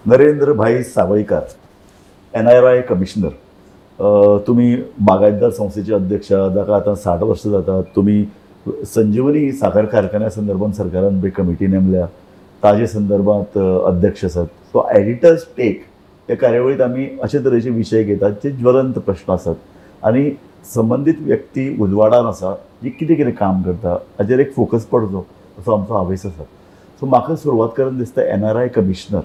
नरेंद्र भाई सावळीकर, NRI commissioner. तुम्ही बागायतदार संस्थेचे अध्यक्ष, जाका आतां 60 वर्सां जातात. तुम्ही संजीवनी साखर कारखान्या संदर्भात सरकारान बी कमिटी नेमल्या, ताजे संदर्भात अध्यक्ष आसात. सो एडिटर्स टेक ह्या कार्यावळीत आमी अशे तरेचे विशय घेतात जे ज्वलंत प्रश्न आसात आनी संबंधित व्यक्ती उजवाडान आसा जी कितें कितें काम करता हाचेर एक फोकस पडचो असो आमचो आवेश आसा. सो म्हाका सुरवात करन दिसता NRI कमिशनर.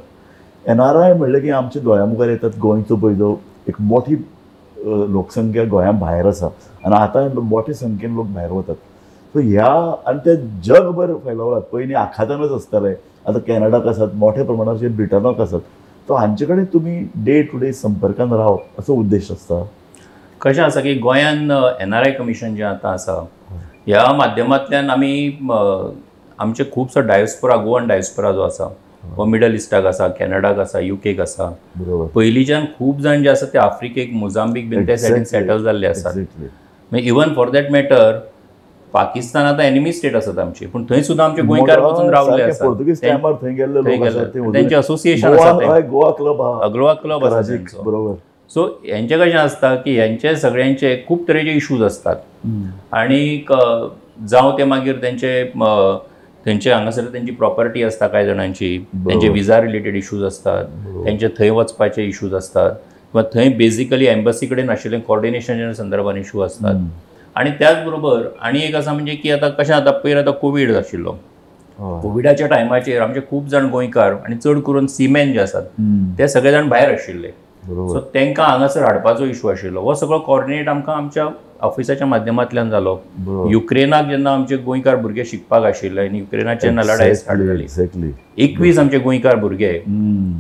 NRI म्हणलें की आमच्या दोळ्या मुखार येतात गोंयचो पळय एक मोठी लोकसंख्या गोंया भायर आसा आनी आतां मोठे संख्येन लोक भायर वतात. सो ह्या आनी ते जगभर फैलावतात. पयलीं आखातानच आसताले, आतां कॅनडाक आसात, मोठ्या प्रमाणाचेर ब्रिटनाक आसात. सो हांचे कडेन तुमी डे टू डे संपर्कान रावप असो उद्देश आसता. कशें आसा की गोंयान NRI कमिशन जें आतां आसा ह्या माध्यमांतल्यान आमी आमचे खुबसो डायस्पोरा, गोवन डायस्पोरा जो आसा हो मिडल इस्टाक आसा, कॅनडाक आसा, UKक आसा. पयलींच्यान खूब जाण जे आसा ते आफ्रिकेक, मोजांबीक बीन ते सायडीन सेटल जाल्ले आसात. मागीर even for that matter Pakistan आतां एनिमी स्टेट आसात आमची, पूण थंय सुद्दां आमचे गोंयकार वचून रावले आसात. तेंचे असोसिएशन आसा, गोवा क्लब आसा. बरोबर. सो हेंचें कशें आसता की हेंचे सगळ्यांचे खूब तरेचे इश्यूज असतात आनीक जावं ते मागीर तेंचे हांगासर तेंची प्रॉपर्टी आसता कांय जाणांची, तेंचे विजा रिलेटेड इश्यूज असतात, तेंचे थंय वचपाचे इश्यूज असतात किंवा थंय बेजिकली एम्बसी कडेन आशिल्ले कोऑर्डिनेशन संदर्भान इश्यू असतात. आनी त्याच बरोबर आनी एक आसा म्हणजे की आतां कशें आतां पयर आतां कोवीड आशिल्लो, कोविडाच्या टायमाचेर आमचे खूब जाण गोंयकार आनी चड करून सीमेन जे आसात ते सगळे जाण भायर आशिल्ले. सो तांकां हांगासर हाडपाचो इश्यू आशिल्लो. हो सगळो कोऑर्डिनेट आमकां आमच्या ऑफिसाच्या माध्यमांतल्यान जालो. युक्रेनाक जेन्ना आमचे गोंयकार भुरगे शिकपाक आशिल्ले आनी युक्रेनाचे जेन्ना लढाई स्टार्ट जाली, 21 आमचे गोंयकार भुरगे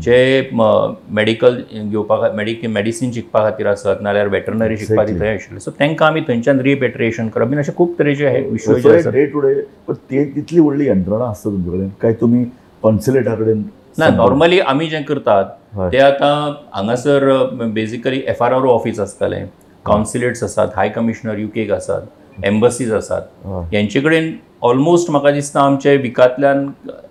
जे मेडिकल घेवपाक मेडिसीन शिकपा खातीर आसत नाल्यार वेटरनरी शिकपा खातीर थंय आशिल्ले. सो तांकां आमी थंयच्यान रिपेट्रिएशन करप बीन अशे खूब तरेचे विशय आसात. डे टू डे पण तितली व्हडली यंत्रणा आसता तुमचे कडेन काय तुमी कॉन्सुलेटा कडेन? ना, नॉर्मली आमी जें करतात ते आतां हांगासर बेजिकली FRRO ऑफिस आसतालें, कावन्सिलेट्स आसात, हाय कमिशनर UKक आसात, एम्बसीज आसात. हेंचे कडेन ऑलमोस्ट म्हाका दिसता आमचे विकांतल्यान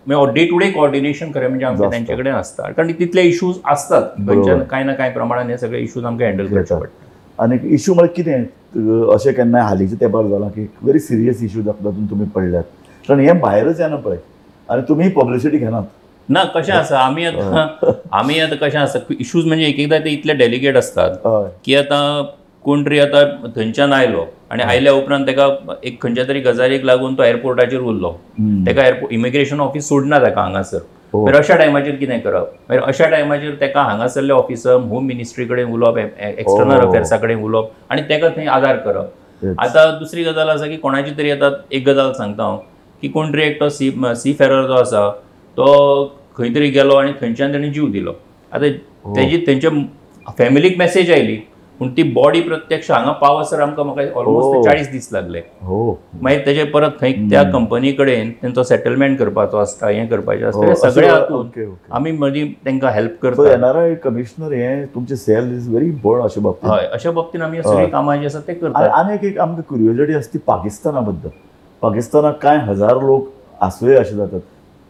डे टू डे कोऑर्डिनेशन खरें म्हणजे आमचें तेंचे कडेन आसता. कारण तितले इश्यूज आसतात खंयच्यान कांय ना कांय प्रमाणान हे सगळे इश्यूज आमकां हँडल करचे पडटा. आनी इश्यू म्हळ्यार कितें अशें केन्नाय हालींच्या तेंपार जालां की व्हेरी सिरियस इश्यू तातूंत तुमी पडल्यात, कारण हें भायरच येना पळय आनी तुमी पब्लिसिटी घेनात. ना, कशें आसा आमी आतां कशें आसा इश्यूज म्हणजे एक एकदां ते इतले डेलिगेट असतात की आतां कोण तरी आतां थंयच्यान आयलो आनी आयल्या उपरांत ताका एक खंयच्या तरी गजालीक लागून तो एअरपोर्टाचेर उरलो, ताका इमिग्रेशन ऑफिस सोडना ताका हांगासर. मागीर अशा टायमाचेर कितें करप? मागीर अशा टायमाचेर ताका हांगासरल्या ऑफिसर होम मिनिस्ट्री कडेन उलोवप, एक्सटर्नल अफेर्सा कडेन उलोवप आनी ताका थंय आदार करप. आतां दुसरी गजाल आसा की कोणाची तरी आतां एक गजाल सांगता हांव की कोण तरी एकटो सी फेरर जो आसा तो खंय तरी गेलो आनी थंयच्यान ताणें जीव दिलो. आतां तेंच्या फॅमिलीक मॅसेज आयली पूण ती बॉडी प्रत्यक्ष हांगा पावसर म्हाका ऑलमोस्ट 40 दीस लागले. मागीर तेजे परत थंय त्या कंपनी कडेन तेंचो सेटलमेंट करपाचो आसता, हें करपाचें आसता, सगळें हातूंत आमी मदीं तांकां हेल्प करता. NRI कमिशनर हें तुमचें सेल इज व्हेरी इम्पॉर्टंट अशे बाबतींत. हय, अशा बाबतींत आमी सगळीं कामां जी आसा ते करतात. आनी एक आमकां क्युरियोसिटी आसता ती पाकिस्ताना बद्दल. पाकिस्तानाक कांय हजार लोक आसूय अशे जातात,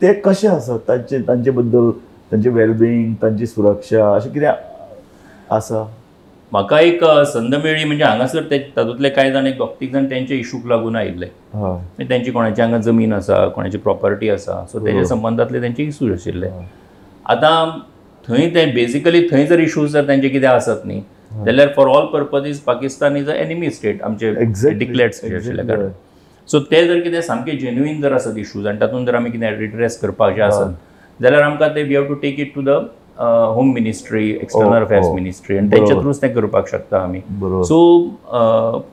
ते कशें आसा तांचे बद्दल, तांचे वेलबिंग, तांची सुरक्षा अशें कितें आसा? म्हाका एक संद मेळ्ळी म्हणजे हांगासर तातूंतले कांय जाण एक 2-3 जाण तेंचे इश्यूक लागून आयिल्ले. तेंची कोणाची हांगा जमीन आसा, कोणाची प्रॉपर्टी आसा, सो तेजे संबंधांतले तेंचे इश्यूज आशिल्ले. आतां थंय ते बेजिकली थंय जर इश्यूज जर तेंचे कितें आसत न्ही जाल्यार for all purposes Pakistan is a enemy state आमचे डिक्लेअर्ड स्टेट आशिल्ले कारण. सो ते जर कितें सामके जेन्युइन जर आसत इश्यूज आनी तातूंत जर आमी कितें रिड्रेस करपाचें आसत जाल्यार आमकां ते we have to take it to the home ministry, external affairs ministry आनी तेंच्या थ्रूच तें करपाक शकता आमी. सो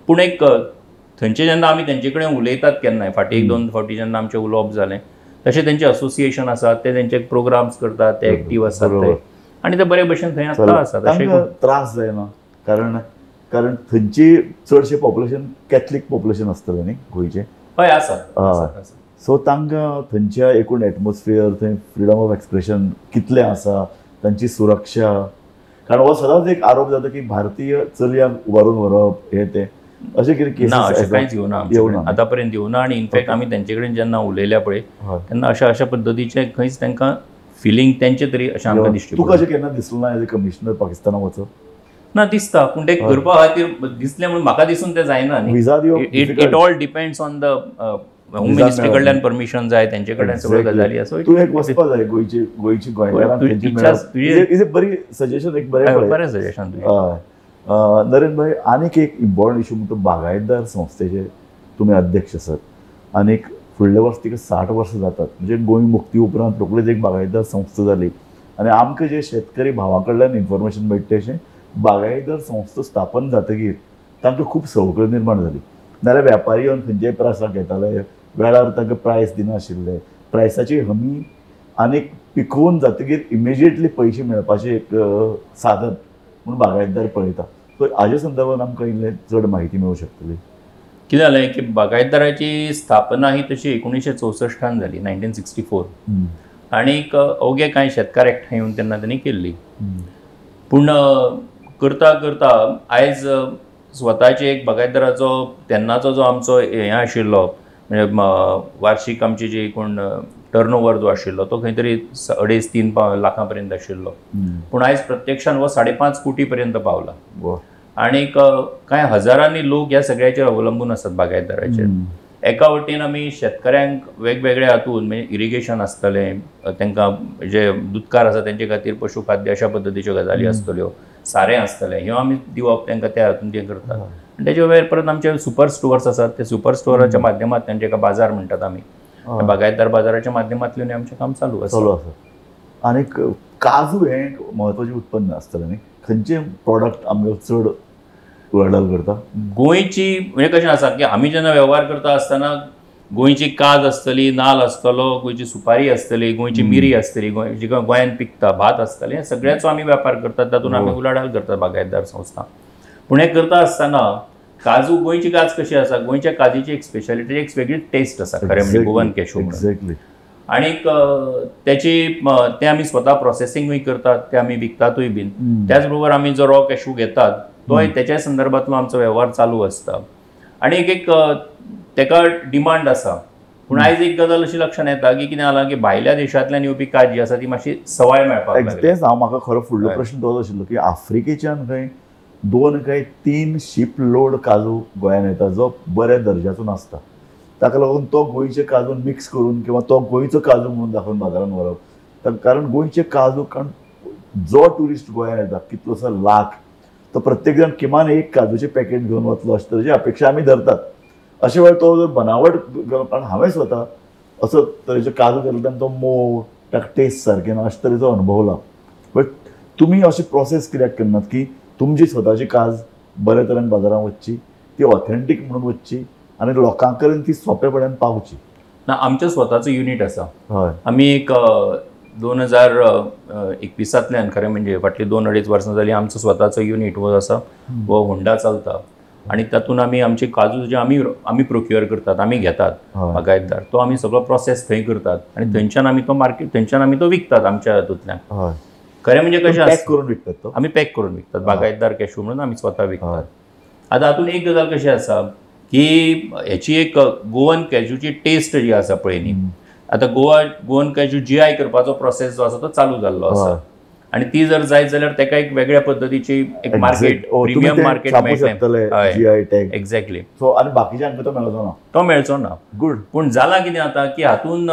पूण एक थंयचे जेन्ना आमी तेंचे कडेन उलयतात केन्नाय फाटीं 1-2 फावटी जेन्ना आमचें उलोवप जालें तशें तेंचे असोसिएशन आसात, ते तेंचे प्रोग्राम्स करतात, ते एक्टीव आसात ते आनी ते बरे भशेन थंय आसतात. तांकां त्रास जायना कारण थंयची चडशें पॉप्युलेशन कॅथलीक पॉप्युलेशन आसतलें न्ही गोंयचें? हय आसा. सो तांकां थंयच्या एकूण एटमॉस्फियर, थंय फ्रिडम ऑफ एक्सप्रेशन कितलें आसा, तांची सुरक्षा, कारण हो सदांच एक आरोप जाता की भारतीय चलयांक उबारून व्हरप हें तें अशें कितें केसीस? ना, अशें कांयच येवना आतां पर्यंत येवना. आनी इनफॅक्ट आमी तेंचे कडेन जेन्ना उलयल्या पळय तेन्ना अशा पद्दतीचे खंयच तांकां फिलींग तेंचे तरी अशें आमकां दिसचें तुका अशें केन्ना दिसलें ना एज अ कमिशनर पाकिस्तानाक वचप ना दिसता पूण ते करपा खातीर दिसलें म्हणून म्हाका दिसून तें जायना न्ही. विजा दिवप it all depends on the home ministry कडल्यान परमिशन जाय तेंचे कडल्यान सगळ्यो गजाली आसा. तूं एक वचपा जाय गोंयची गोंयकारांक तेंची बरी सजेशन एक बरें सजेशन. नरेंद्र भाई आनीक एक इम्पॉर्टंट इशू म्हणटा बागायतदार संस्थेचे तुमी अध्यक्ष आसात आनीक फुडल्या वर्स तिका 60 वर्सां जातात म्हणजे गोंय मुक्ती उपरांत रोखडीच एक बागायतदार संस्था जाली आनी आमकां जे शेतकरी भावा कडल्यान इन्फॉर्मेशन मेळटा अशें बागायतदार संस्था स्थापन जातकीर तांकां खूब सवकळ निर्माण जाली. नाल्यार वेपारी येवन खंयच्याय प्रासाक घेताले वेळार तांकां प्रायस दिनाशिल्ले प्रायसाची हमी आनीक पिकोवन जातकीर इमिजिएटली पयशे मेळपाचें एक साधन म्हणून बागायतदार पळयता. सो हाजे संदर्भात आमकां इल्लें चड म्हायती मेळूंक शकतली. कितें जालें की बागायतदाराची स्थापना ही तशी 1964 जाली 1964 आनीक अवघे कांय शेतकार एकठांय येवन तेन्ना तांणी केल्ली. पूण करता करता आयज स्वताचे एक बागायतदाराचो तेन्नाचो जो आमचो हें आशिल्लो म्हणजे वार्षिक आमची जी कोण टर्न ओवर जो आशिल्लो तो खंय तरी 2.5-3 लाखां पर्यंत आशिल्लो. पूण आयज प्रत्यक्षान हो 5.5 कोटी पर्यंत पावला आनीक कांय हजारांनी लोक ह्या सगळ्याचेर अवलंबून आसात बागायतदाराचेर. एका वटेन आमी शेतकऱ्यांक वेगवेगळ्या हातून म्हणजे इरिगेशन आसतलें तांकां जे दुधकार आसा तेंचे खातीर पशुखाद्य अशा पद्दतीच्यो गजाली आसतल्यो सारें आसतलें ह्यो आमी दिवप तांकां त्या हातून तें करतात. आनी तेजे वयर परत आमचे सुपर स्टोर्स आसात ते सुपर स्टोराच्या माध्यमांतल्यान जेका बाजार म्हणटात आमी बागायतदार बाजाराच्या माध्यमांतल्यान आमचें काम चालू आसा. आनीक काजू हें एक म्हत्वाचें उत्पन्न आसतलें न्ही खंयचे प्रॉडक्ट आमकां चड ऑर्डर करता. गोंयची म्हणजे कशें आसा की आमी जेन्ना वेव्हार करता आसतना गोंयची काज आसतली नाल्ल आसतलो गोंयची सुपारी आसतली गोंयची मिरी आसतली जिका गोंयांत पिकता भात आसतलें हें सगळ्याचो आमी वेपार करतात तातूंत आमी उलाढाल करतात बागायतदार संस्था. पूण हें करता आसतना काजू गोंयची काज कशी आसा गोंयच्या काजीची एक स्पेशालिटी एक वेगळी टेस्ट आसा खरें म्हणजे गोवन कॅशू म्हणून. आनीक त्याची ते आमी स्वता प्रोसेसिंगूय करतात ते आमी विकतातूय बीन. त्याच बरोबर आमी जो रॉ कॅशू घेतात तोय त्याच्या संदर्भांतलो आमचो वेव्हार चालू आसता. आनीक एक तेका डिमांड आसा. पूण आयज एक गजाल अशी लक्षांत येता की कितें जाला की भायल्या देशांतल्यान येवपी काज जी आसा ती मातशी सवाय मेळपाक लागली. तेंच हांव म्हाका खरो फुडलो प्रश्न तोच आशिल्लो की आफ्रिकेच्यान खंय 2 काय 3 शीप लोड काजू गोंयांत येता जो बऱ्या दर्जाचो नासता. ताका लागून तो गोंयचे काजून मिक्स करून किंवा तो गोंयचो काजू म्हणून दाखोवन बाजारांत व्हरप. कारण गोंयचे काजू कारण जो ट्युरिस्ट गोंयांत येता कितलोसो लाख तो प्रत्येक जण किमान एक काजूचे पॅकेट घेवन वतलो अशे तरेची अपेक्षा आमी धरतात. अशे वेळार तो जर बनावट कारण हांवें स्वता असो तरेचे काजू केल्ल्यान तो मोव ताका टेस्ट सारकें ना अशे तरेचो अनुभवला. बट तुमी अशी प्रोसेस कित्याक करनात की तुमची स्वताची काज बरे तरेन बाजारांत वचची ती ऑथेंटीक म्हणून वचची आनी लोकां कडेन ती सोंपेपणान पावची. ना आमचें स्वताचो युनीट आसा. हय आमी एक 2021 खरें म्हणजे फाटली 2-2.5 वर्सां जालीं आमचो स्वताचो युनीट हो आसा हो होंडा चलता. आनी तातूंत आमी आमचे काजू जे आमी प्रोक्युअर करतात आमी घेतात बागायतदार तो आमी सगळो प्रोसेस थंय करतात आनी थंयच्यान आमी तो मार्केट थंयच्यान आमी तो विकतात आमच्या हातूंतल्यान. खरें म्हणजे कशें पॅक करून विकतात तो आमी पॅक करून विकतात बागायतदार कॅशू म्हणून आमी स्वता विकतात. आतां हातूंत एक गजाल कशी आसा की हेची एक गोवन कॅजूची टेस्ट जी आसा पळय न्ही आतां गोवन कॅजू GI करपाचो प्रोसेस जो आसा तो चालू जाल्लो आसा आनी ती जर जायत जाल्यार ताका एक वेगळ्या पद्दतीची एक मार्केट प्रिमियम मार्केट मेळटलें. एक्झॅक्टली. सो आनी बाकीच्यांक तो मेळचो ना. तो मेळचो ना. गुड. पूण जालां कितें आतां की हातून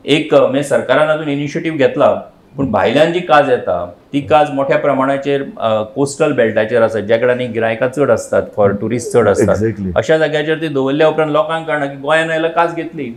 एक म्हणजे सरकारान हातून इनिशिएटीव घेतला पूण भायल्यान जी काज येता ती काज मोठ्या प्रमाणाचेर कोस्टल बेल्टाचेर आसा ज्या कडे गिरायकां चड आसतात फॉर टुरिस्ट चड आसतात अशा जाग्याचेर ती दवरल्या उपरांत लोकांक कळना की गोंयांत आयल्यार काज घेतली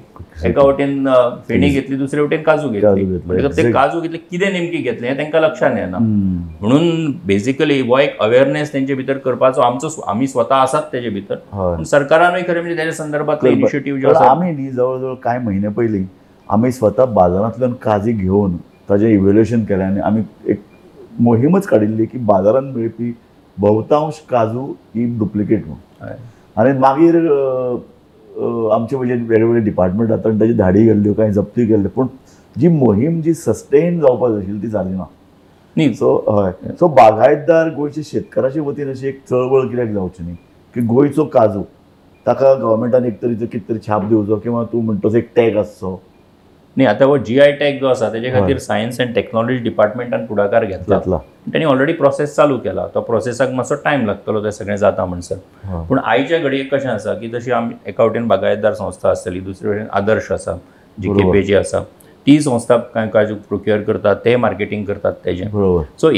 एका वटेन फेणी घेतली दुसरे वटेन काजू घेतली म्हणटकच ते काजू घेतले कितें नेमकी घेतले हें तांकां लक्षांत येना. म्हणून बेजिकली हो एक अवेरनेस तेंचे भितर करपाचो आमी स्वता आसात तेजे भितर पूण सरकारानूय खरें म्हणजे तेच्या संदर्भांतलो इनिशिएटीव जो आसा आमी न्ही जवळ जवळ कांय म्हयने पयलीं आमी स्वता बाजारांतल्यान काजी घेवन ताजें इव्हॅल्युएशन केलें आनी आमी एक मोहीमच काडिल्ली की बाजारांत मेळपी बहुतांश काजू ही डुप्लिकेट म्हणून. आनी मागीर आमचे म्हणजे वेगवेगळे डिपार्टमेंट जाता आनी ताची धाडी गेल्ल्यो कांय जप्ती केल्ल्यो पूण जी मोहीम जी सस्टेन जावपाक जाय आशिल्ली ती जाली ना न्ही. सो हय सो बागायतदार गोंयच्या शेतकाराचे वतीन अशी एक चळवळ कित्याक जावची न्ही की गोंयचो काजू ताका गव्हर्मेंटान एक तरेचो कितें तरी छाप दिवचो किंवा तूं म्हणटोस एक टॅग आसचो नाही आता हो GI टॅग जो आसा तेजे खातीर सायन्स अँड टेक्नॉलॉजी डिपार्टमेंटान पुढाकार घेतला. त्यांनी ऑलरेडी प्रोसेस चालू केला. तो प्रोसेसाक मातसो टायम लागतलो ते सगळें जाता म्हणसर. पूण आयच्या घडयेक कशें आसा की जशी आमी एका वटेन बागायतदार संस्था आसतली, दुसरे वटेन आदर्श आसा, GKPA जी आसा ती संस्था काजू प्रोक्युअर करतात, ते मार्केटिंग करतात तेजें. सो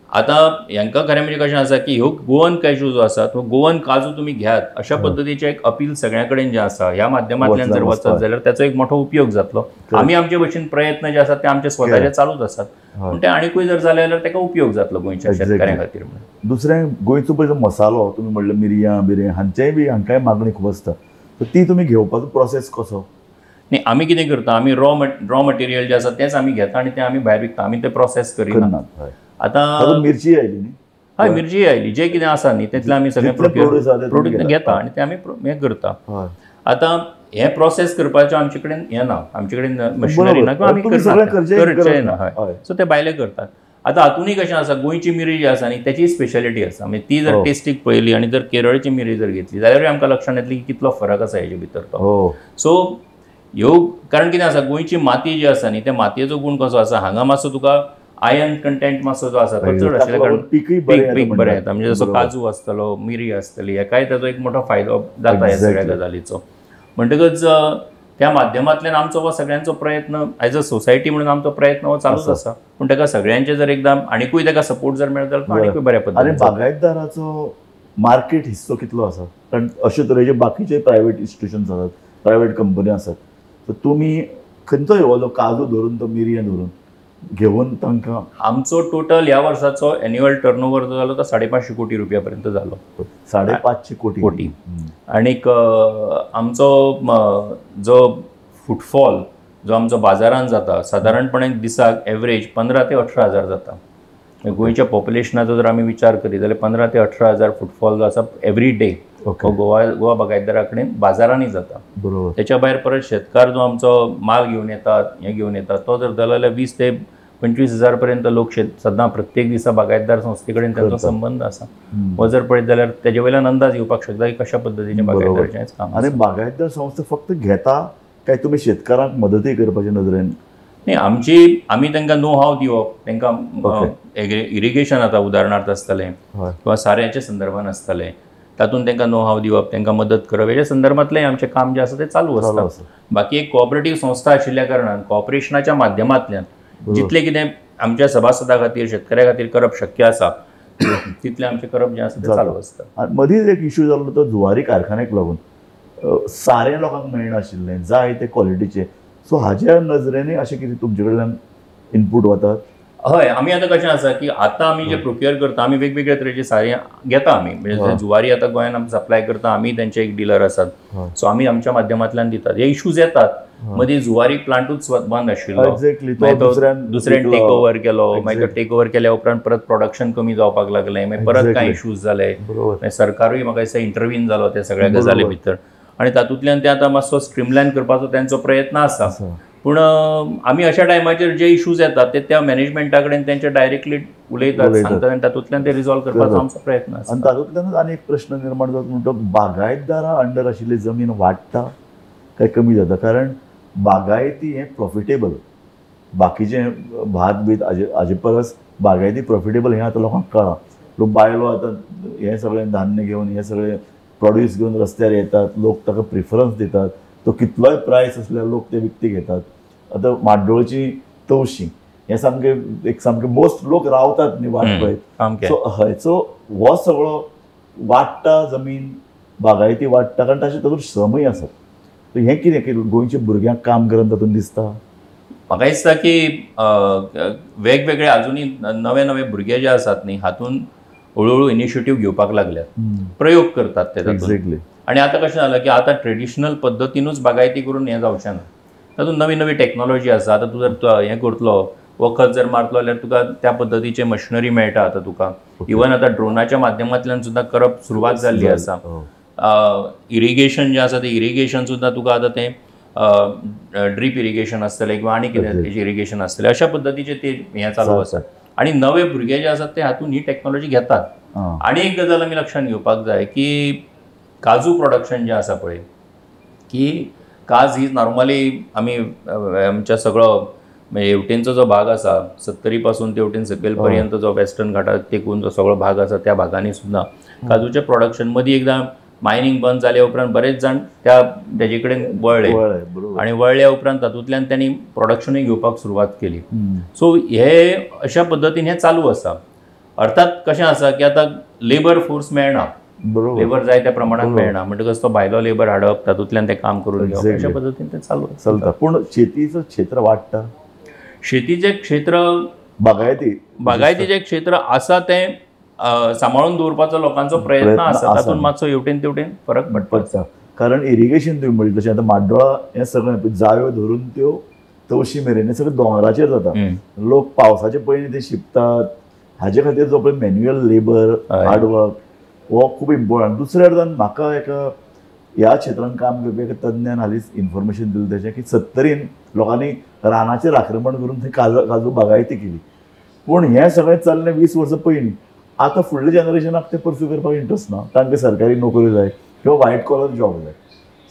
हांकां खरें म्हणजे कशें आसा की ह्यो गोवन कॅज्यू जो आसा तो गोवन काजू तुमी घेयात अशा पद्दतीचें एक अपील सगळ्या कडेन जें आसा ह्या माध्यमांतल्यान जर वचत जाल्यार ताचो एक मोठो उपयोग जातलो. आमी आमचे भशेन प्रयत्न जे आसात ते आमचे स्वताचे चालूच आसात, पूण ते आनीकूय जर जाले जाल्यार ताका उपयोग जातलो गोंयच्या शेतकऱ्यां खातीर. दुसरें गोंयचो पळय मसालो तुमी म्हणलें मिरयां बिरयां हांकांय मागणी खूब आसता, ती तुमी घेवपाचो प्रोसेस कसो? नाही आमी कितें करता, आमी रॉ मटेरियल जे आसा तेच आमी घेता आनी ते आमी भायर विकता, आमी ते प्रोसेस करिना. आतां मिरची आयली न्ही, हय मिरची आयली, जें कितें आसा न्ही तेतलें आमी सगळें प्रोड्यूस घेता आनी ते आमी हें करता. आतां हें प्रोसेस करपाचें आमचे कडेन हें ना, आमचे कडेन मशिनरी ना, आमी करचें ना. हय, सो ते भायले करतात. आतां हातूंय कशें आसा, गोंयची मिरी जी आसा न्ही तेची स्पेशालिटी आसा. म्हणजे ती जर टेस्टीक पळयली आनी जर केरळची मिरी जर घेतली जाल्यार आमकां लक्षांत येतली की कितलो फरक आसा हेजे भितर तो. सो ह्यो कारण कितें आसा, गोंयची माती जी आसा न्ही त्या मातयेचो गूण कसो आसा, हांगा मातसो तुका आयर्न कंटेंट मातसो जो आसा तो चड आसल्या कारण पीक बरें येता. म्हणजे जसो काजू आसतलो, मिरी आसतली, हेकाय ताचो एक मोठो फायदो जाता ह्या सगळ्या गजालीचो. म्हणटकच त्या माध्यमांतल्यान आमचो हो सगळ्यांचो प्रयत्न एज अ सोसायटी म्हणून आमचो प्रयत्न हो चालूच आसा. पूण ताका सगळ्यांचे जर एकदम आनीकूय ताका सपोर्ट जर मेळत जाल्यार आनीकूय बऱ्या पद्दतीन. आनी बागायतदाराचो मार्केट हिस्सो कितलो आसा? कारण अशे तरेचे बाकीचे प्रायवेट इन्स्टिट्यूशन्स आसात, प्रायवेट कंपनी आसात, तर तुमी खंयचो येवलो काजू धरून तो मिरयां धरून घेवन तांकां? आमचो टोटल ह्या वर्साचो एन्युअल टर्नओवर जो जालो तो 550 कोटी रुपया पर्यंत जालो. 550 कोटी. आनीक आमचो जो फुटफॉल जो आमचो बाजारांत जाता सादारणपणे दिसाक एवरेज 15 ते 18 हजार जाता. गोंयच्या पॉप्युलेशनाचो जर आमी विचार करीत जाल्यार 15 ते 18 हजार फुटफॉल जो आसा एवरी डे गोवा बागायतदारा कडेन बाजारांनी जाता. बरोबर. त्याच्या भायर परत शेतकार जो आमचो माल घेवन येतात, हे घेवन येतात, तो जर जालो जाल्यार 20 ते 25 हजार पर्यंत लोक सदां प्रत्येक दिसा बागायतदार संस्थे कडेन तांचो संबंध आसा. हो जर पळयत जाल्यार तेजे वयल्यान अंदाज येवपाक शकता की कशा पद्दतीचें बागायतदाराचें काम. आनी बागायतदार संस्था फक्त घेता काय तुमी शेतकारांक मदतूय करपाचे नदरेन? नाही आमी तांकां नो हाव दिवप, तांकां इरिगेशन आतां उदाहरणार्थ आसतलें किंवा साऱ्याच्या संदर्भान आसतलें, तातूंत तांकां नो हाव दिवप, तांकां मदत करप, हेच्या संदर्भांतलें आमचें काम जें आसा तें चालू आसता. बाकी एक कोऑपरेटीव संस्था आशिल्ल्या कारणान कॉपरेशनाच्या माध्यमांतल्यान जितलें कितें आमच्या सभासदां खातीर शेतकऱ्या खातीर करप शक्य आसा तितलें आमचें करप जें आसा तें चालू आसता. मदींच एक इश्यू जाल्लो तो जुवारी कारखान्याक लागून सारें लोकांक मेळनाशिल्लें जाय ते क्वॉलिटीचें. सो हाज्या नजरेनूय अशें कितें तुमचे कडल्यान इनपूट वतात? हय, आमी आतां कशें आसा की आतां आमी जे प्रोक्युअर करता आमी वेगवेगळ्या तरेची सारें घेता. आमी म्हणजे जुवारी आतां गोंयांत आमी सप्लाय करता, आमी तांचे एक डिलर आसात. सो आमी आमच्या माध्यमांतल्यान दितात. हे इश्यूज येतात. मदीं जुवारी प्लांटूच बंद आशिल्लो, दुसऱ्यान टेक ओवर केलो, मागीर तो टेक ओवर केल्या उपरांत परत प्रोडक्शन कमी जावपाक लागलें, मागीर परत कांय इश्यूज जाले, सरकारूय म्हाका दिसता इंटरव्हीन जालो त्या सगळ्या गजाली भितर आनी तातूंतल्यान ते आतां मातसो स्ट्रीमलायन करपाचो तांचो प्रयत्न आसा. पूण आमी अशा टायमाचेर जे इश्यूज येतात ते त्या मॅनेजमेंटा कडेन तेंचे डायरेक्टली उलयतात, सांगतात आनी तातूंतल्यान ते रिजॉल्व करपाचो आमचो प्रयत्न आसा. आनी तातूंतल्यानूच आनी एक प्रश्न निर्माण जाता म्हणटा बागायतदारा अंडर आशिल्ली जमीन वाडटा काय कमी जाता? कारण बागायती हें प्रॉफिटेबल, बाकीचें भात बीत हाजे परस बागायती प्रॉफिटेबल हें आतां लोकांक कळ्ळां. लोक बायलो आतां हें सगळें धान्य घेवन हें सगळें प्रोड्यूस घेवन रस्त्यार येतात, लोक ताका प्रिफरन्स दितात. तो कितलोय प्रायस आसल्यार लोक ते विकती घेतात. आतां माड्डोळची तवशीं हें सामकें मोस्ट लोक रावतात न्ही वाट पळयत. सो हय, सो हो सगळो वाडटा जमीन, बागायती वाडटा कारण तातूंत श्रमय आसात. सो हें कितें गोंयच्या भुरग्यांक काम करन तातूंत दिसता? म्हाका दिसता की वेगवेगळे अजुनी नवे नवे भुरगे जे आसात न्ही हातूंत हळूहळू इनिशिएटीव घेवपाक लागल्यात, प्रयोग करतात ते तातूंत. आनी आतां कशें जालां की आतां ट्रेडिशनल पद्दतीनूच बागायती करून हें जावचें ना. तातूंत नवी नवी टॅक्नॉलॉजी आसा. आतां तूं जर हें करतलो, वखद जर मारतलो जाल्यार तुका त्या पद्दतीचें मशिनरी मेळटा. आतां तुका इवन आतां ड्रोनाच्या माध्यमांतल्यान सुद्दां करप सुरवात जाल्ली आसा. इरिगेशन जें आसा तें इरिगेशन सुद्दां तुका आतां तें ड्रीप इरिगेशन आसतलें किंवा आनी कितें इरिगेशन आसतलें, अशा पद्दतीचें तें हें चालू आसा. आनी नवे भुरगे जे आसात ते हातूंत ही टॅक्नॉलॉजी घेतात. आनी एक गजाल आमी लक्षांत घेवपाक जाय की काजू प्रोडक्शन जें आसा पळय की काज ही नॉर्मली आमी आमच्या सगळो म्हणजे हेवटेनचो जो भाग आसा 70 पासून ते हेवटेन सकयल पर्यंत जो वेस्टर्न घाटाक तेकून जो सगळो भाग आसा त्या भागांनी सुद्दां काजूचे प्रोडक्शन मदीं एकदां मायनिंग बंद जाल्या उपरांत बरेच जाण तेजे कडेन वळले आनी वळल्या उपरांत तातूंतल्यान त्यांनी प्रोडक्शनूय घेवपाक सुरवात केली. सो हे अशा पद्दतीन हे चालू आसा. अर्थात कशें आसा की आतां लेबर फोर्स मेळना, लेबर जाय त्या प्रमाणात मेळना, म्हणटकच तो भायलो लेबर हाडप तातूंतल्यान ते काम करून घेवप अशा पद्दतीन ते चालू चलता. पूण शेतीचं क्षेत्र वाडटा, शेतीचें क्षेत्र बागायतीचें क्षेत्र आसा तें सांबाळून दवरपाचो लोकांचो प्रयत्न आसा. तातूंत मातसो हेवटेन तेवटेन फरक पडटा. कारण इरिगेशन तुम्ही म्हणलें तशें आतां माड्डोळा हें सगळें जायो धरून त्यो तवशी मेरेन हें सगळें दोंगराचेर जाता. लोक पावसाचे पयलीं ते शिंपतात. हाजे खातीर जो पळय मॅन्युअल लेबर हार्डवर्क हो खूब इम्पॉर्टंट. दुसऱ्या अर्थान म्हाका एका ह्या क्षेत्रांत काम करपी एका तज्ञान हालींच इन्फॉर्मेशन दिलें तेजें की 70 लोकांनी रानाचेर आक्रमण करून थंय काजू बागायती केली. पूण हें सगळें चल्लें 20 वर्सां पयलीं. आतां फुडल्या जनरेशनाक ते परस्यू करपाक इंट्रस्ट ना. तांकां सरकारी नोकरी जाय किंवा व्हायट कॉलर जॉब जाय.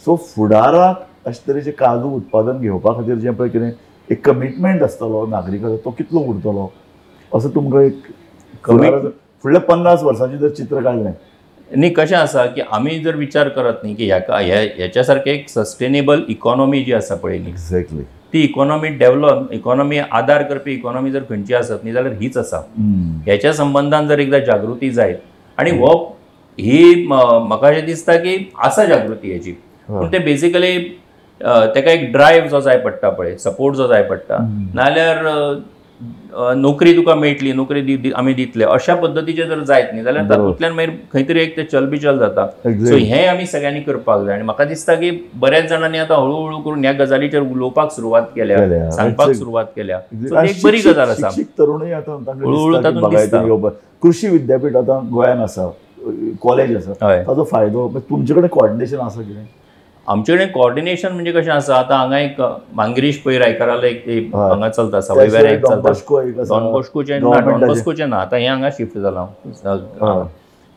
सो फुडाराक अशे तरेचें काजू उत्पादन घेवपा खातीर जें पळय कितें एक कमिटमेंट आसतलो नागरिकाचो तो कितलो उरतलो असं तुमकां एक फुडल्या 50 वर्सांचें जर चित्र काडलें न्ही. कशें आसा की आमी जर विचार करत न्ही की ह्याच्या सारकें एक सस्टेनेबल इकॉनॉमी जी आसा पळय न्ही, एक्झॅक्टली ती इकॉनॉमी आदार करपी इकॉनॉमी जर खंयची आसत न्ही जाल्यार हीच आसा. ह्याच्या संबंधान जर एकदां जागृती जायत आनी ही म्हाका अशें दिसता की आसा जागृती हेची, पूण ते बेसिकली तेका एक ड्रायव्ह जो जाय पडटा पळय, सपोर्ट जो जाय पडटा, नाल्यार नोकरी तुका मेळटली, नोकरी आमी दितले अशा पद्दतीचे जर जायत न्ही जाल्यार तातूंतल्यान मागीर खंय तरी एक ते चलबिचल जाता. सो हें आमी सगळ्यांनी करपाक जाय. आनी म्हाका दिसता की बऱ्याच जाणांनी आतां हळू करून ह्या गजालीचेर उलोवपाक सुरवात केल्या, सांगपाक सुरवात केल्या. सो ती एक बरी गजाल आसा. तरुणूय आतां हळूहळू तातूंत दिसता. कृषी विद्यापीठ आतां गोंयान आसा, कॉलेज आसा, ताजो फायदो तुमचे कडेन कॉर्डिनेशन आसा कितें? आमचे कडेन कॉर्डिनेशन म्हणजे कशें आसा, आतां हांगा एक मांगरीश पै रायकरालो एक हांगा चलता, सवयवेऱ्या एक चलता. डॉन बॉस्कोचें ना, आतां हें हांगा शिफ्ट जालां,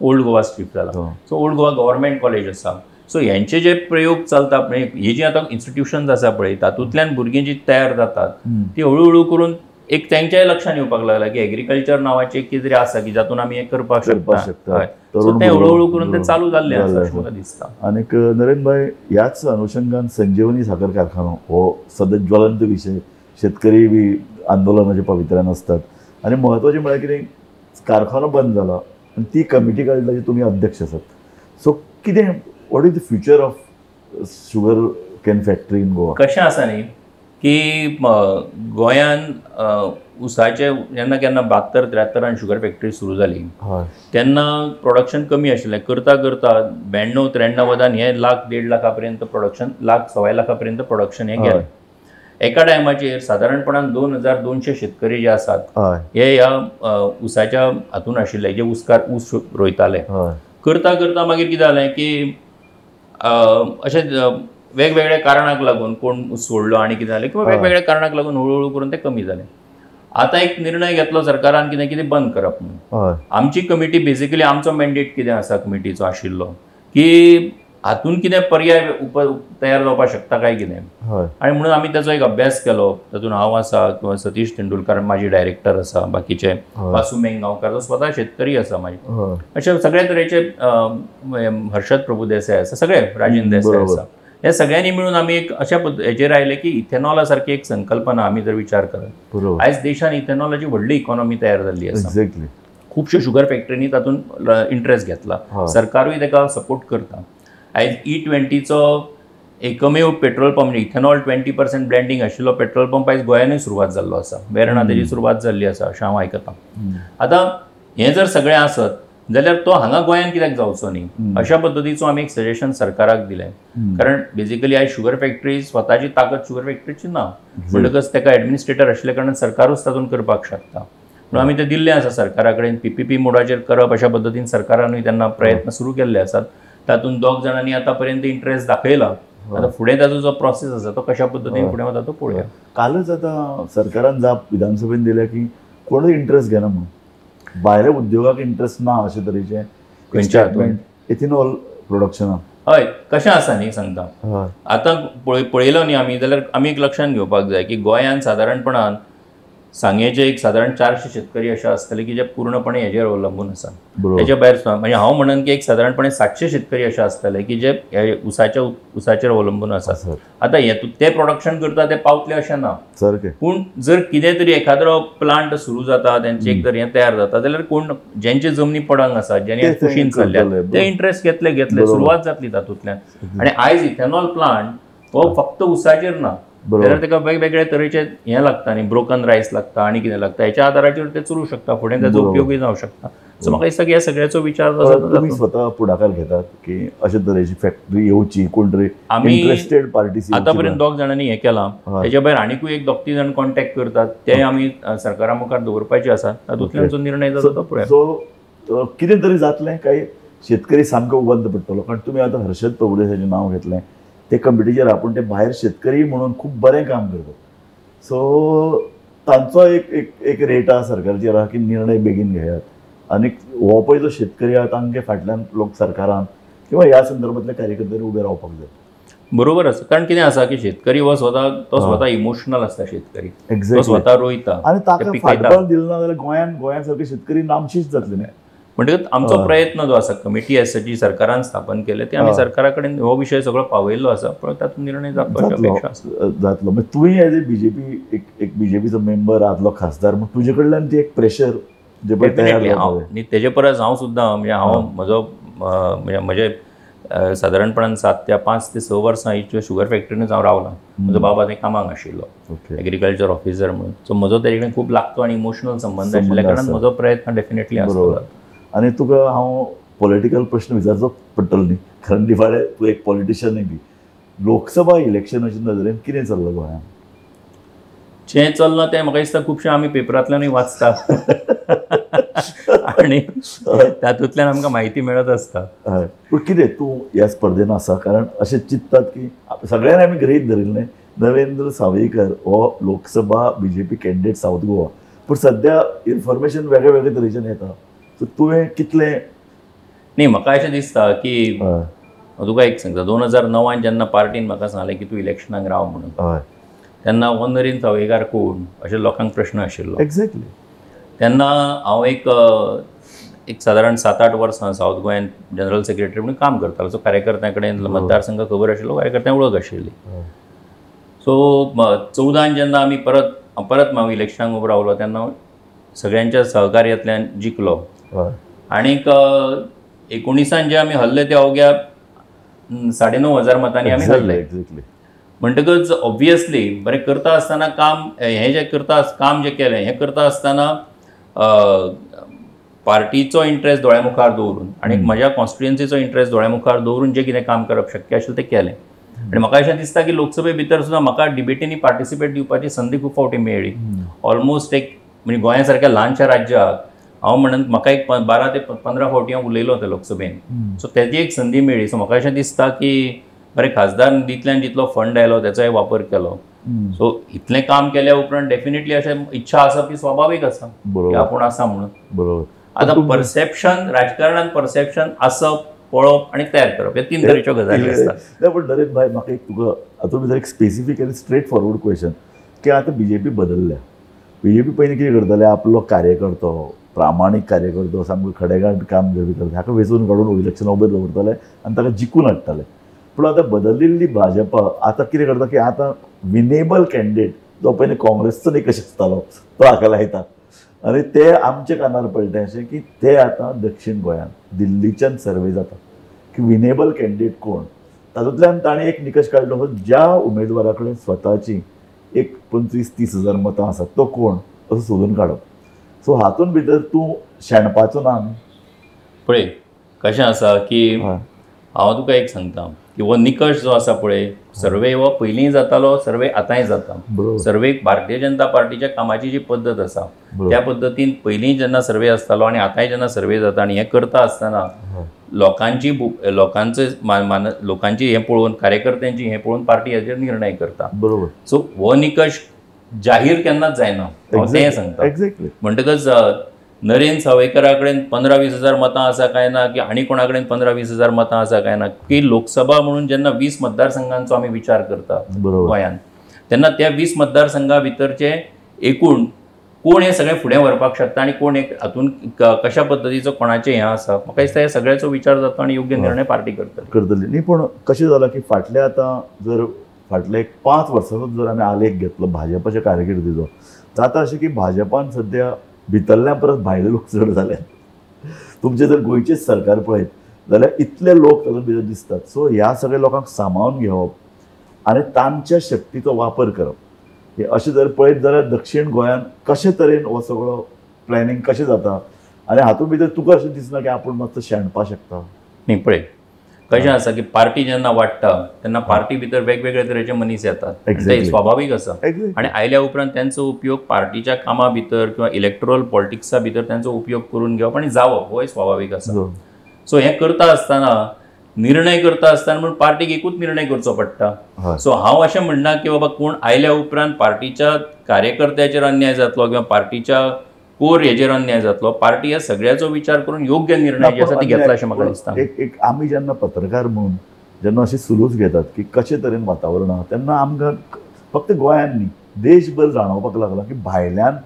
ओल्ड गोवा शिफ्ट जाला. So old Goa government college आसा. सो हेंचे जे प्रयोग चलता म्हणजे ही जी आतां इन्स्टिट्यूशन्स आसा पळय तातूंतल्यान भुरगीं जी तयार जातात ती हळूहळू करून एक तेंच्याय लक्षान येवपाक लागला की एग्रीकल्चर नांवाचें कितें तरी आसा की जातून आमी हें करपाक शकता. सो तें हळूहळू करून तें चालू जाल्लें आसा अशें म्हाका दिसता. आनीक नरेन भाई ह्याच अनुशंगान संजीवनी साखर कारखानो हो सद्या ज्वलंत विशय, शेतकरी बी आंदोलनाच्या पवित्र्यान असतात. आनी म्हत्वाचें म्हळ्यार कितें कारखानो बंद जाला आनी ती कमिटी काडली ताचे तुमी अध्यक्ष आसात. सो कितें what is the future of sugar can factory in Goa? कशें आसा न्ही की गोंयान उसाचे जेन्ना केन्ना 72-73 शुगर फॅक्टरी सुरू जाली तेन्ना प्रोडक्शन कमी आशिल्लें. करता 92-93 हें 1,00,000-1.5 लाखा पर्यंत प्रोडक्शन, 1,00,000-1.25 लाखा पर्यंत प्रोडक्शन हें गेलें. एका टायमाचेर सादारणपणान 2,200 शेतकरी जे आसात हे ह्या उसाच्या हातून आशिल्ले, जे ऊस रोयताले. करता मागीर कितें जालें की अशें वेगवेगळ्या कारणाक लागून कोण सोडलो आनी कितें जालें किंवा वेगवेगळ्या कारणाक लागून हळूहळू करून ते कमी जालें. आतां एक निर्णय घेतलो सरकारान कितें बंद करप म्हणून. आमची कमिटी बेसिकली आमचो मॅन्डेट कितें आसा कमिटीचो आशिल्लो की हातून कितें पर्याय तयार जावपाक शकता काय कितें, आनी म्हणून आमी ताचो एक अभ्यास केलो. तातूंत हांव आसा किंवा सतीश तेंडुलकर माझी डायरेक्टर आसा, बाकीचे वासू मेंगांवकार जो स्वता शेतकरी आसा म्हाजे, अशे सगळे तरेचे हर्षद प्रभुदेसाय आसा, सगळे राजेंद्र देसाय आसा. हे सगळ्यांनी मिळून आमी एक अशा हेचेर आयले की इथेनॉला सारखी एक संकल्पना आमी जर विचार करत, आयज देशान इथेनॉलाची व्हडली इकॉनॉमी तयार जाल्ली आसा. खुबश्यो शुगर फॅक्टरींनी तातूंत इंट्रस्ट घेतला, सरकारूय ताका सपोर्ट करता. आयज E20चो एकमेव पेट्रोल पंप म्हणजे इथेनॉल 20% ब्लेंडिंग आशिल्लो पेट्रोल पंप आयज गोंयानूय सुरवात जाल्लो आसा, वेर्णा तेजी सुरवात जाल्ली आसा अशें हांव आयकतां. आतां हें जर सगळें आसत जाल्यार तो हांगा गोंयान कित्याक जावचो न्ही, अशा पद्दतीचो आमी एक सजेशन सरकाराक दिलें. कारण बेसिकली आयज शुगर फॅक्टरी स्वताची ताकद शुगर फॅक्टरीची ना, म्हणटकच ताका एडमिनिस्ट्रेटर आशिल्ल्या कारणान सरकारूच तातूंत करपाक शकता. म्हणून आमी तें दिल्लें आसा सरकारा कडेन. PPP मोडाचेर करप अशा पद्दतीन सरकारानूय तेन्ना प्रयत्न सुरू केल्ले आसात. तातूंत 2 जाणांनी आतां पर्यंत इंट्रस्ट दाखयला. आतां फुडें ताचो जो प्रोसेस आसा तो कशा पद्दतीन फुडें वता तो पळोवया. कालच आतां सरकारान जाप विधानसभेन दिल्या की कोणूय इंट्रस्ट घेना म्हणून, भायल्या उद्योगाक इंट्रस्ट ना अशे तरेचे इथेनॉल प्रोडक्शनाक. हय कशें आसा न्ही सांगता. हय आतां पळयलो न्ही आमी जाल्यार आमी एक लक्षांत घेवपाक जाय की गोंयांत सादारणपणान सांगेचे एक सादारण 400 शेतकरी अशे आसतले की जे पूर्णपणे हेजेर अवलंबून आसा. बरोबर. तेच्या भायर सुद्दां म्हणजे हांव म्हणन की एक सादारणपणे 700 शेतकरी अशे आसतले की जे उसाचेर अवलंबून आसा. आतां ते प्रोडक्शन करता ते पावतले अशें ना. सारकें. पूण जर कितें तरी एखादो प्लांट सुरू जाता तेंचे एक तर हें तयार जाता जाल्यार कोण ज्यांचे जमनी पडंग आसा ज्यांनी कुशीन चल्ल्या ते इंट्रस्ट घेतले सुरवात जातली तातूंतल्यान. आनी आयज इथेनॉल प्लांट हो फक्त उसाचेर ना जाल्यार ताका वेगवेगळे तरेचे हें लागता न्ही ब्रोकन रायस लागता आनी कितें लागता हेच्या आदाराचेर ते चलूं शकता फुडें ताचो उपयोगूय जावं शकता. सो म्हाका दिसता की ह्या सगळ्याचो विचार तुमी स्वता फुडाकार घेतात की अशे तरेची फॅक्टरी येवची कोण तरी आमी इंट्रस्टेड पार्टीज आतां पर्यंत 2 जाणांनी हें केलां. तेच्या भायर आनीकूय एक 2-3 जाण कॉन्टॅक्ट करतात ते आमी सरकारा मुखार दवरपाचे आसा तातूंतल्यान जो निर्णय जाता तो पळया. सो कितें तरी जातलें काय शेतकरी सामको उबंद पडटलो कारण तुमी आतां हर्षद प्रभुदेसाचें नांव घेतलें ते कमिटीचेर आपूण ते भायर शेतकरी म्हणून खूब बरें काम करतात. सो तांचो एक रेट आहा सरकाराचेर आहा की निर्णय बेगीन घेयात आनी हो पळय जो शेतकरी आहा तांचे फाटल्यान लोक सरकारान किंवा ह्या संदर्भांतल्या कार्यकर्त्यांनी उबे रावपाक जाय. बरोबर आसा कारण कितें आसा की शेतकरी हो स्वता इमोशनल आसता. शेतकरी तो स्वता रोयता आनी ताका फाटबळ दिलें ना जाल्यार गोंयान सारके शेतकरी नामशीच जातले न्ही. म्हणटकच आमचो प्रयत्न जो आसा कमिटी जी सरकारान स्थापन केले ते आमी सरकारा कडेन हो विशय सगळो पावयल्लो आसा पण तातूंत निर्णय जातलो. मागीर तुवें एज ए बीजेपी एक बीजेपीचो मेंबर आदलो खासदार म्हणून तुजे कडल्यान ती एक प्रेशर जे पळय तयार जाता तेजे परस हांव सुद्दां म्हणजे हांव म्हजो म्हजे सादारणपणान 7 ते 5 ते 6 वर्सां इतल्यो शुगर फॅक्टरीनूच हांव रावलां. म्हजो बाबा थंय कामाक आशिल्लो एग्रीकल्चर ऑफिसर म्हणून. सो म्हजो तेजे कडेन खूब लागतो आनी इमोशनल संबंद आशिल्ल्या कारणान म्हजो प्रयत्न डेफिनेटली आसतलो. आनी तुका हांव पॉलिटिकल प्रश्न विचारचो पडटलो न्ही कारण दिवाळे तूं एक पॉलिटिशियनूय बी. लोकसभा इलेक्शनाच्या नदरेन कितें चल्लां गोंयांत? जें चल्लां तें म्हाका दिसता खुबशें आमी पेपरांतल्यानूय वाचता आनी तातूंतल्यान आमकां म्हायती मेळत आसता. हय पूण कितें तूं ह्या स्पर्धेन आसा कारण अशें चिंततात की सगळ्यांनी आमी गृहीत धरिल्लें नरेंद्र सावयकर हो Lok Sabha BJP candidate south Goa पूण सद्या इन्फॉर्मेशन वेगळे वेगळे तरेच्यान येता. सो तुवें कितलें न्ही म्हाका अशें दिसता की तुका एक सांगता 2009 जेन्ना पार्टीन म्हाका सांगलें की तूं इलेक्शनाक राव म्हणून तेन्ना हो नरेंद्र सावयकार कोण अशें लोकांक प्रश्न आशिल्लो. एक्झॅक्टली. तेन्ना हांव एक सादारण 7-8 वर्सां सावथ गोंयान जनरल सेक्रेटरी म्हणून काम करतालो. सो कार्यकर्त्यां कडेन मतदारसंघ खबर आशिल्लो कार्यकर्त्यांक वळख आशिल्ली. सो 14 जेन्ना आमी परत हांव इलेक्शनाक उबो रावलो तेन्ना सगळ्यांच्या सहकार्यांतल्यान जिखलो. आनीक 19 जे आमी हरले ते अवघ्या 9,500 मतांनी आमी हरले. म्हणटकच ऑब्वियसली बरें करता आसतना काम जे केलें हें करता आसतना पार्टीचो इंट्रस्ट दोळ्या मुखार दवरून आनी म्हज्या कॉन्स्टिट्युएन्सीचो इंट्रस्ट दोळ्या मुखार दवरून जें कितें काम करप शक्य आशिल्लें तें केलें. आनी म्हाका अशें दिसता की लोकसभे भितर सुद्दां म्हाका डिबेटींनी पार्टिसिपेट दिवपाची संदी खूब फावटी मेळ्ळी. ऑलमोस्ट म्हणजे गोंया सारक्या ल्हानशा राज्याक हांव म्हणन म्हाका एक 12 ते 15 फावटी हांव उलयलो त्या लोकसभेन. सो तेजी एक संदी मेळ्ळी. सो म्हाका अशें दिसता की बरें खासदार निधींतल्यान जितलो फंड आयलो तेचोय वापर केलो. सो इतलें काम केल्या उपरांत डेफिनेटली अशें इच्छा आसप ही स्वाभावीक आसा की आपूण आसा म्हणून. बरोबर. आतां परसेप्शन राजकारणांत परसेप्शन आसप पळोवप आनी तयार करप हे 3 तरेच्यो गजाली आसतात. पूण नरेंद्र भाई म्हाका एक तुका हातूंत भितर एक स्पेसिफीक आनी स्ट्रेट फॉरवर्ड क्वेश्चन की आतां बीजेपी बदलल्या. बीजेपी पयलीं कितें करताले आपलो कार्यकर्तो प्रामाणीक कार्यकर्तो सामको खडेगांठ काम जे करता हाका वेंचून काडून इलेक्शना उबे दवरताले आनी ताका जिखून हाडटाले. पूण आतां बदललेली भाजपा आतां कितें करता की आतां विनेबल कॅन्डिडेट जो पयलीं काँग्रेसचो निकश आसतालो तो हाका लायता आनी ते आमच्या कानार पडलें अशें की ते आतां दक्षिण गोंयांत दिल्लीच्यान सर्वे जाता की विनेबल कॅन्डिडेट कोण. तातूंतल्यान ताणें एक निकश काडलो ज्या उमेदवारा कडेन स्वताची एक 25-30 हजार मतां आसात तो कोण असो सोदून काडप. सो हातूंत भितर तूं शेणपाचो ना न्ही. पळय कशें आसा की हांव तुका एक सांगता की हो निकश जो आसा पळय सर्वे हो पयलींय जातालो सर्वे आतांय जाता. सर्वेक भारतीय जनता पार्टीच्या कामाची जी पद्दत आसा त्या पद्दतीन पयलीं जेन्ना सर्वे आसतालो आनी आतांय जेन्ना सर्वे जाता आनी हें करता आसतना लोकांची हें पळोवन कार्यकर्त्यांची हें पळोवन पार्टी हेचेर निर्णय करता. बरोबर. सो हो निकश जाहीर केन्नाच जायना हांव तें सांगता. एक्झॅक्टली. म्हणटकच नरेंद्र सावयकरा कडेन 15-20 हजार मतां आसा काय ना की आनी कोणा कडेन 15-20 हजार मतां आसा काय ना की लोकसभा म्हणून जेन्ना 20 मतदारसंघांचो आमी विचार करता गोंयांत तेन्ना त्या 20 मतदारसंघा भितरचे एकूण कोण हे सगळें फुडें व्हरपाक शकता आनी कोण एक हातून कशा पद्दतीचो कोणाचें हें आसा म्हाका दिसता हे सगळ्याचो विचार जाता आनी योग्य निर्णय पार्टी करतली न्ही. पूण कशें जालां की फाटल्या आतां जर फाटले एक 5 वर्सांचो जर आमी आलेख घेतलो भाजपाच्या कारकिर्दीचो जाता अशें की भाजपान सद्या भितरल्या परस भायले लोक चड जाल्यात. तुमचें जर गोंयचेच सरकार पळयत जाल्यार इतले लोक तातूंत भितर दिसतात. सो ह्या सगळ्या लोकांक सांबाळून घेवप आनी तांच्या शक्तीचो वापर करप हे अशें जर पळयत जाल्यार दक्षिण गोंयांत कशे तरेन हो सगळो प्लॅनिंग कशें जाता आनी हातूंत भितर तुका अशें दिसना की आपूण मातसो शेणपा शकता. न्ही पळय कशें आसा की पार्टी जेन्ना वाडटा तेन्ना पार्टी भितर वेगवेगळे तरेचे मनीस येतात ते स्वाभावीक आसा आनी आयल्या उपरांत त्यांचो उपयोग पार्टीच्या कामा भितर किंवा इलेक्टोरल पॉलिटिक्सा भितर त्यांचो उपयोग करून घेवप आनी जावप होय स्वाभावीक आसा. सो हें करता आसतना निर्णय करता आसतना म्हणून पार्टीक एकूच निर्णय करचो पडटा. सो हांव अशें म्हणना की बाबा कोण आयल्या उपरांत पार्टीच्या कार्यकर्त्याचेर अन्याय जातलो किंवा पार्टीच्या कोर हेजेर अन्याय जातलो पार्टी ह्या सगळ्याचो विचार करून योग्य निर्णय जे आसा ते घेतला अशें म्हाका दिसता. एक आमी जेन्ना पत्रकार म्हणून जेन्ना अशी सुरूच घेतात की कशे तरेन वातावरण आहा तेन्ना आमकां फक्त गोंयांत न्ही देशभर जाणोवपाक लागला की भायल्यान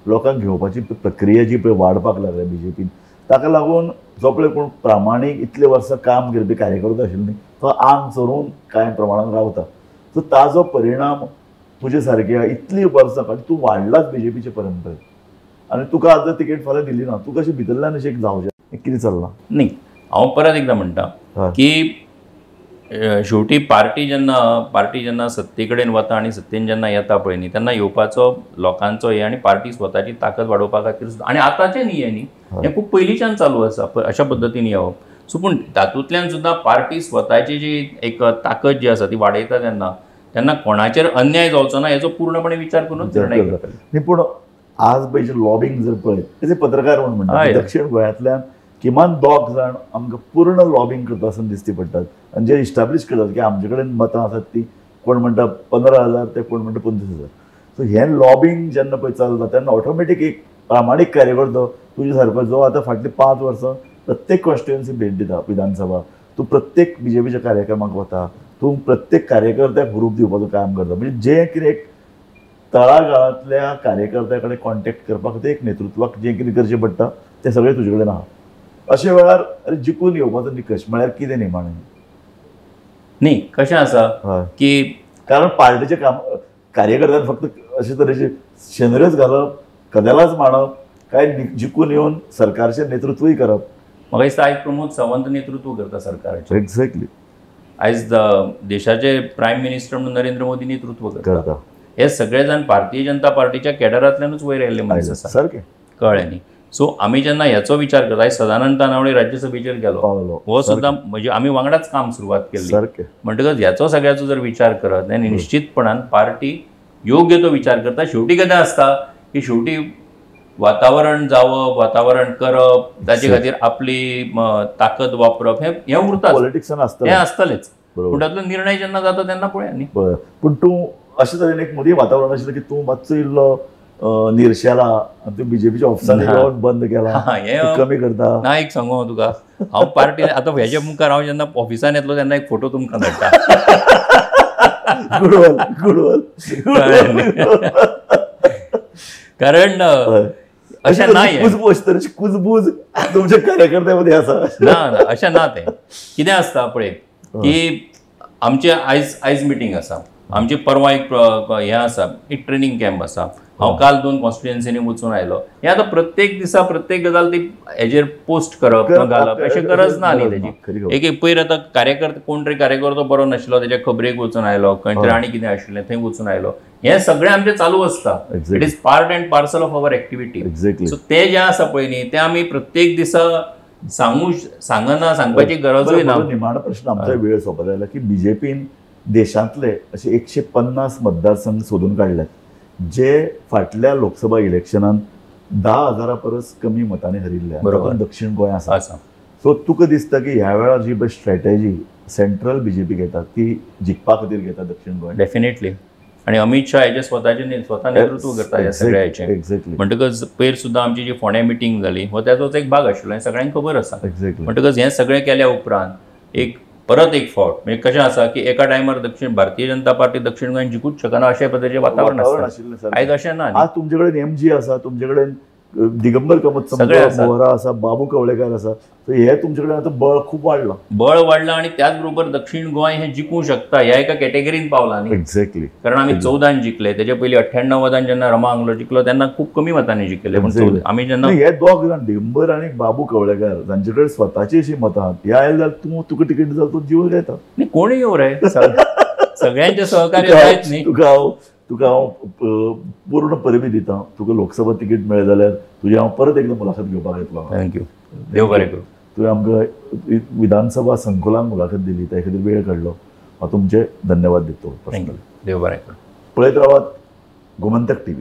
लोकांक घेवपाची प्रक्रिया जी पळय वाडपाक लागल्या बीजेपीन ताका लागून जो पळय कोण प्रामाणीक इतले वर्सां काम करपी कार्यकर्तो आशिल्लो न्ही तो आंग चोरून कांय प्रमाणांत रावता. सो ताजो परिणाम तुजे सारके इतली वर्सां कारण तूं वाडलाच बीजेपीचे परंपरेन आनी तुका आतां तिकेट फाल्यां दिली ना तुका अशें भितरल्यान अशें जावचें कितें चल्लां. न्ही हांव परत एकदां म्हणटा की शेवटी पार्टी जेन्ना सत्ते कडेन वता आनी सत्तेन जेन्ना येता पळय न्ही तेन्ना येवपाचो लोकांचो हे आनी पार्टी स्वताची ताकद वाडोवपा खातीर आनी आतांचें न्ही हें न्ही हें खूब पयलींच्यान चालू आसा अशा पद्दतीन येवप. सो पूण तातूंतल्यान सुद्दां पार्टी स्वताची जी एक ताकद जी आसा ती वाडयता तेन्ना कोणाचेर अन्याय जावचो ना हेचो पूर्णपणे विचार करूनच निर्णय करतले. पूण आज पळय जे लॉबिंग जर पळयत तेजे पत्रकार म्हणून म्हणटा दक्षिण गोंयांतल्यान किमान 2 जाण आमकां पूर्ण लॉबिंग करता आसतना दिसती पडटात आनी जे इस्टाब्लीश करतात की आमचे कडेन मतां आसात ती कोण म्हणटा 15,000 ते कोण म्हणटा 25,000. सो हें लॉबिंग जेन्ना पळय चलता तेन्ना ऑटोमॅटीक एक प्रामाणीक कार्यकर्तो तुजे सारको जो आतां फाटलीं 5 वर्सां प्रत्येक कॉन्स्टिट्युएन्सी भेट दिता विधानसभा तूं प्रत्येक बीजेपीच्या कार्यक्रमाक वता तूं प्रत्येक कार्यकर्त्याक हुरूप दिवपाचो काम करता म्हणजे जें कितें एक तळागाळांतल्या कार्यकर्त्या कडेन कॉन्टॅक्ट करपा खातीर एक नेतृत्वाक जें कितें करचें पडटा तें सगळें तुजे कडेन आहा. अशे वेळार जिखून येवपाचो निकश म्हळ्यार कितें निमाणें न्ही कशें आसा की कारण पार्टीचे काम कार्यकर्त्यांक फक्त अशे तरेचे शेनऱ्योच घालप कदेलाच मांडप काय जिखून येवन सरकारचें नेतृत्वूय करप. म्हाका दिसता आयज प्रमोद सावंत नेतृत्व करता सरकाराचें. एक्झॅक्टली. आयज देशाचे प्रायम मिनिस्टर म्हणून नरेंद्र मोदी नेतृत्व करता. हे सगळे जाण भारतीय जनता पार्टीच्या कॅडरांतल्यानूच वयर आयिल्ले मनीस आसा सारकें कळ्ळें न्ही. सो आमी जेन्ना ह्याचो विचार करता आयज सदानंद तानावडे राज्यसभेचेर गेलो हो सुद्दां म्हणजे आमी वांगडाच काम सुरवात केल्ली म्हणटकच ह्याचो सगळ्याचो जर विचार करत आनी निश्चितपणान पार्टी योग्य तो विचार करता. शेवटी कितें आसता की शेवटी वातावरण जावप वातावरण करप ताचे खातीर आपली ताकद वापरप हें उरता पॉलिटिक्सान हें आसतलेच पूण तातूंतलो निर्णय जेन्ना जाता तेन्ना पळया न्ही. पूण तूं अशे तरेन एक मोदी वातावरण आशिल्लें की तूं मातसो इल्लो निरशेला आनी तूं बीजेपीच्या ऑफिसान येवन बंद केला हें कमी करता ना. एक सांगू तुका हांव पार्टी आतां हेच्या मुखार हांव जेन्ना ऑफिसान येतलो तेन्ना एक फोटो तुमकां धाडटा. कारण अशें ना कुजबूज तुमच्या कार्यकर्त्या मध्ये आसा ना अशें ना. तें कितें आसता पळय की आमचे आयज मिटींग आसा आमची परवा एक हें आसा एक ट्रेनींग कॅम्प आसा. हांव काल 2 कॉन्स्टिट्युएन्सीनी वचून आयलो. हें आतां प्रत्येक दिसा प्रत्येक गजाल ती हेजेर पोस्ट करप किंवा घालप अशी गरज ना न्ही तेजी. एक पयर आतां कार्यकर्तो कोण तरी कार्यकर्तो बरो नाशिल्लो तेज्या खबरेक वचून आयलो खंय तरी आनी कितें आशिल्लें थंय वचून आयलो. हें सगळें आमचें चालू आसता. It is part and parcel of our activity. So तें जें आसा पळय न्ही तें आमी प्रत्येक दिसा सांगना सांगपाची गरजूय ना. निमाणो प्रश्न आमचा वेळ सोंपत आयला की बीजेपीन देशांतले अशे 150 मतदारसंघ सोदून काडल्यात जे फाटल्या लोकसभा इलेक्शनान 10,000 परस कमी मतांनी हरिल्ले दक्षिण गोंय आसा. सो तुका दिसता की ह्या वेळार जी स्ट्रॅटेजी सेंट्रल बीजेपी घेता ती जिखपा खातीर घेता दक्षिण गोंय? डेफिनेटली आणि अमित शाह हेचे स्वतः नेतृत्व करता ह्या सगळ्या हेचें. एक्झॅक्टली म्हणटकच पयर सुद्दां आमची जी फोंड्या मिटींग जाली हो त्याचोच एक भाग आशिल्लो हें सगळ्यांक खबर आसा. एक्झॅक्टली म्हणटकच हें सगळें केल्या उपरांत परत एक फावट म्हणजे कशें आसा की एका टायमार भारतीय जनता पार्टी दक्षिण गोंयान जिखूच शकना अशें पद्दतीचें वातावरण आसता. आशिल्लें सर. आयज अशें ना न्ही. आज तुमचे कडेन MG आसा, तुमचे कडेन दिगंबर कामत सगळे आसात. मोहरा आसा, बाबू कवळेकार आसा, तर हे तुमचे कडेन आतां बळ खूप वाडलां. बळ वाडलां आणि त्याच बरोबर दक्षिण गोंय हें जिखूंक शकता ह्या एका कॅटेगरीन पावला न्ही. एक्झॅक्टली कारण आमी 14 जिखले, तेजे पयलीं 98 जेन्ना रमा आंगलो जिखलो तेन्ना खूप कमी मतांनी जिखले. पण Exactly. आमी जेन्ना हे दोग जाण दिगंबर आणि बाबू कवळेकार जांचे कडेन स्वताची अशी मतां आहात, हे आयले जाल्यार तुका तिकीट जाल्यार तूं जीव घेता. न्ही, कोणी येऊ रे सगळ्यांचे सहकार्य जायत न्ही. तुका हांव पूर्ण परबी दिता. तुका लोकसभा तिकीट मेळ्ळें जाल्यार तुजी हांव परत एकदां मुलाखत घेवपाक येतलो. थँक्यू. देव बरें करूं. तुवें आमकां विधानसभा संकुलान मुलाखत दिली, त्या खातीर वेळ काडलो. हांव तुमचे धन्यवाद दितो. थँक्यू. देव बरें करूं. पळयत रावात गोमंतक TV.